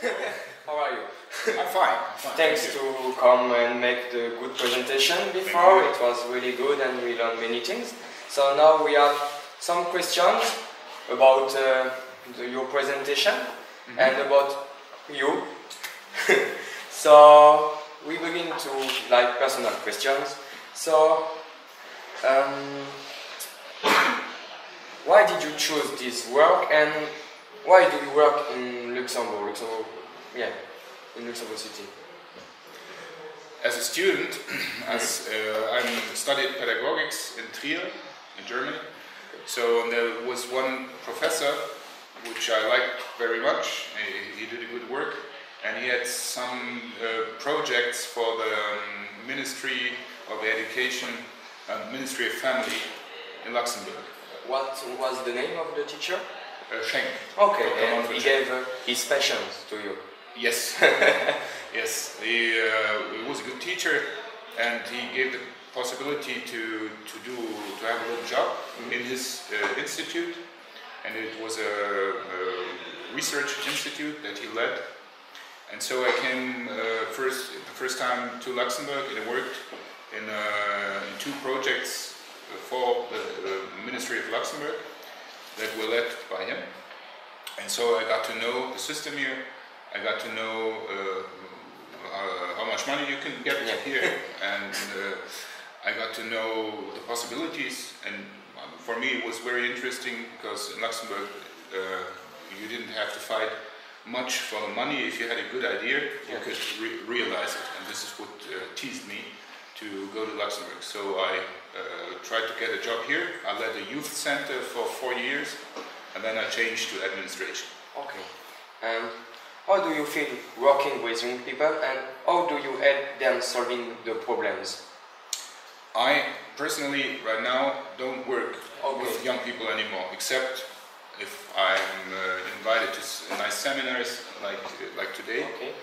How are you? I'm fine. Thanks to come and make the good presentation before. It was really good and we learned many things. So now we have some questions about your presentation and about you. So we begin to like personal questions. So why did you choose this work and why do you work in Luxembourg? In Luxembourg City. As a student, I studied pedagogics in Trier, in Germany. So there was one professor which I liked very much. He did a good work, and he had some projects for the Ministry of Education and Ministry of Family in Luxembourg. What was the name of the teacher? Schenk. Okay, and he gave his passions to you. Yes, yes. He was a good teacher, and he gave the possibility to have a little job in his institute, and it was a research institute that he led. And so I came the first time to Luxembourg, and I worked in 2 projects for the Ministry of Luxembourg that were led by him. And so I got to know the system here. I got to know how much money you can get here, and I got to know the possibilities. And for me, it was very interesting because in Luxembourg, you didn't have to fight much for the money. If you had a good idea, you could realize it. And this is what teased me to go to Luxembourg. So I tried to get a job here. I led a youth center for 4 years, and then I changed to administration. Okay. How do you feel working with young people, and how do you help them solving the problems? I personally, right now, don't work with young people anymore, except if I'm invited to nice seminars like today. Okay.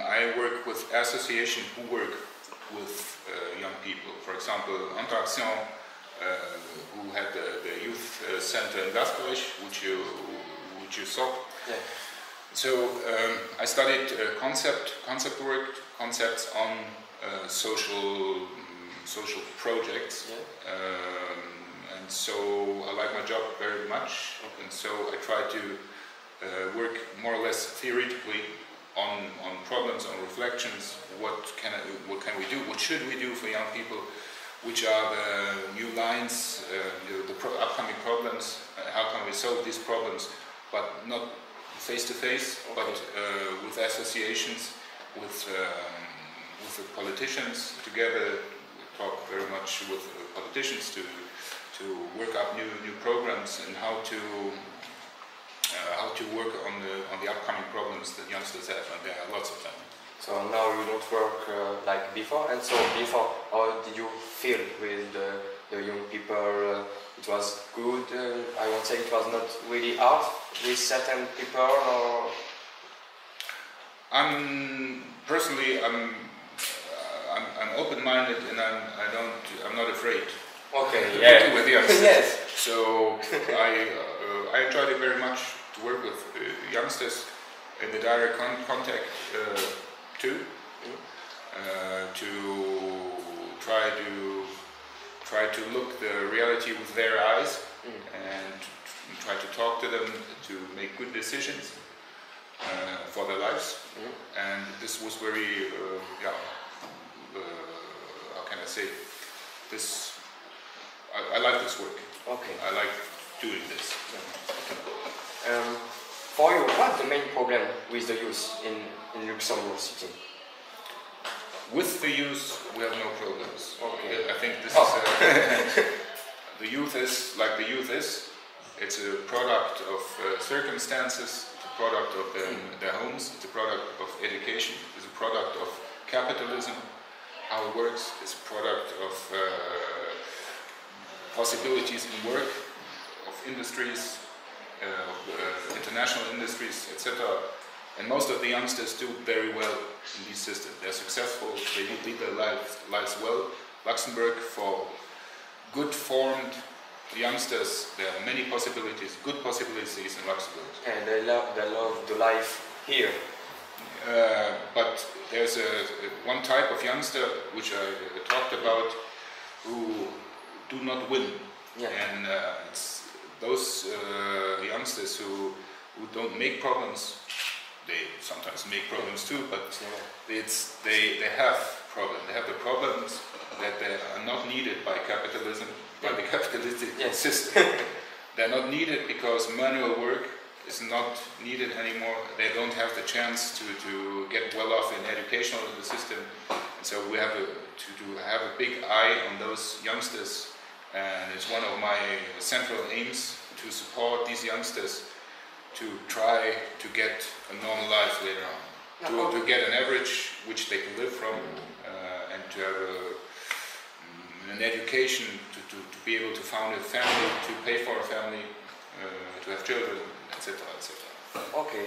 I work with associations who work with young people. For example, Interaction, who had the youth center in Gaspelich, which you saw. Yeah. So I studied concept work, concepts on social projects, and so I like my job very much. And so I try to work more or less theoretically on problems, on reflections. What can we do? What should we do for young people? Which are the new lines, the upcoming problems? How can we solve these problems? But not face-to-face, but with associations, with the politicians together. We talk very much with politicians to work up new programs and how to work on the upcoming problems that youngsters have, and there are lots of them. So now you don't work like before, and so before, how did you feel with the young people? It was good. I won't say it was not really hard with certain people, or. Personally, I'm open-minded, and I'm not afraid. Okay. Yeah. With youngsters. Yes. So I enjoyed it very much to work with youngsters in the direct contact too. To try to look the reality with their eyes and try to talk to them to make good decisions for their lives. And this was very, how can I say, this, I like this work. Okay. I like doing this. For you, what's the main problem with the youth in Luxembourg City? With the youth, we have no problems. Okay. I think this is the youth is like the youth is. It's a product of circumstances. It's a product of their homes. It's a product of education. It's a product of capitalism. How it works. It's a product of possibilities in work, of industries, international industries, etc. And most of the youngsters do very well in these systems. They're successful, they lead their lives well. Luxembourg, for good formed youngsters, there are many possibilities, good possibilities in Luxembourg. And they love the life here. But there's one type of youngster which I talked about who do not win. Yeah. And it's those youngsters who don't make problems. They sometimes make problems too, but they have problems. They have the problems that they are not needed by capitalism, by the capitalistic system. They're not needed because manual work is not needed anymore. They don't have the chance to get well off in educational system. And so we have to have a big eye on those youngsters. And it's one of my central aims to support these youngsters to try to get a normal life later on. To get an average which they can live from, and to have an education, to be able to found a family, to pay for a family, to have children, etc. etc. Okay.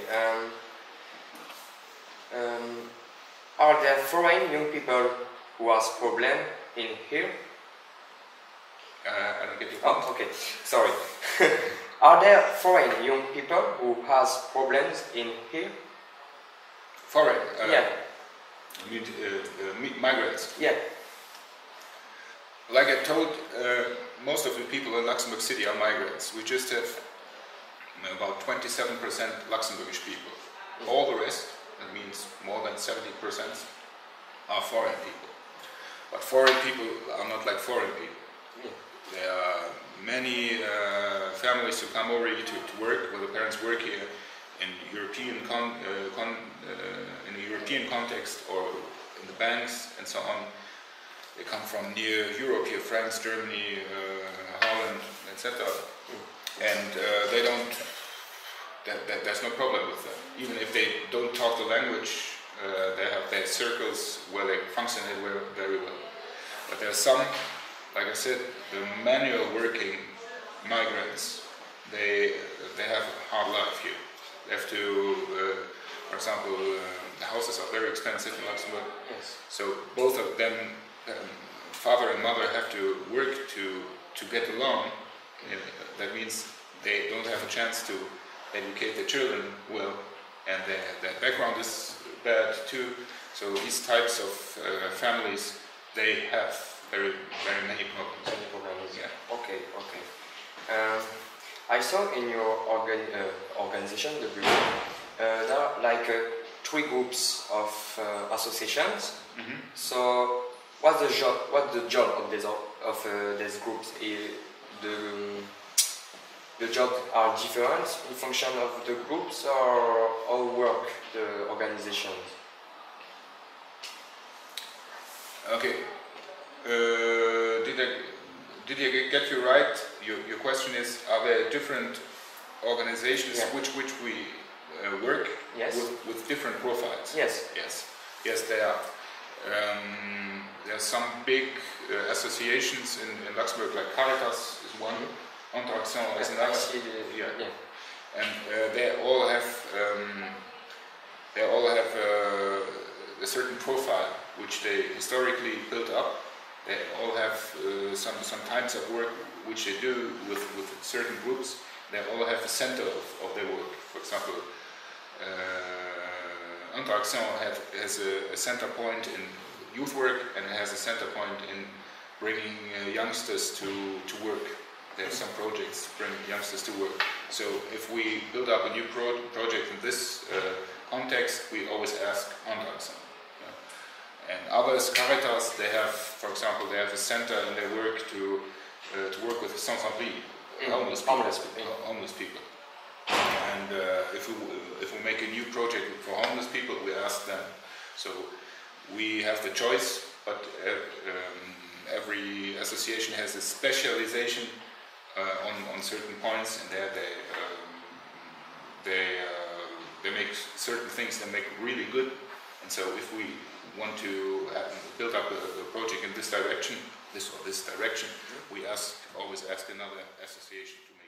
Are there foreign young people who has problem in here? I don't get your point. Oh, okay. Sorry. Are there foreign young people who has problems in here? Foreign? Yeah. You mean migrants? Yeah. Like I told, most of the people in Luxembourg City are migrants. We just have about 27% Luxembourgish people. All the rest, that means more than 70%, are foreign people. But foreign people are not like foreign people. Yeah. There are many families who come over here to work, where the parents work here in European in a European context, or in the banks and so on. They come from near Europe here, France, Germany, Holland, etc. And they don't. There's no problem with them. Even if they don't talk the language, they have their circles where they function very well. But there are some, like I said, the manual working migrants. They have a hard life here. They have to, for example, the houses are very expensive in Luxembourg. Yes. So both of them, father and mother, have to work to get along. That means they don't have a chance to educate their children well, and their background is bad too. So these types of families, they have very many problems. Many problems. Yeah. Okay. Okay. I saw in your organization, the bureau, there are like 3 groups of associations. Mm-hmm. So, what's the job of these groups? The jobs are different in function of the groups, or how work the organizations? Okay. Did I get you right? Your question is: are there different organizations which we work with different profiles? Yes. Yes, there are. There are some big associations in Luxembourg, like Caritas is one, Interaction is another. And they all have a certain profile which they historically built up. They all have some types of work which they do with certain groups. They all have a center of their work. For example, Interaction has a center point in youth work, and it has a center point in bringing youngsters to work. They have some projects to bring youngsters to work. So if we build up a new project in this context, we always ask Interaction. And others, Caritas, they have, for example, they have a center in their work to work with sans-abri, homeless people. And if we make a new project for homeless people, we ask them. So we have the choice, but every association has a specialization on certain points, and there they make certain things that make really good. And so if we want to build up a project in this direction, we always ask another association to make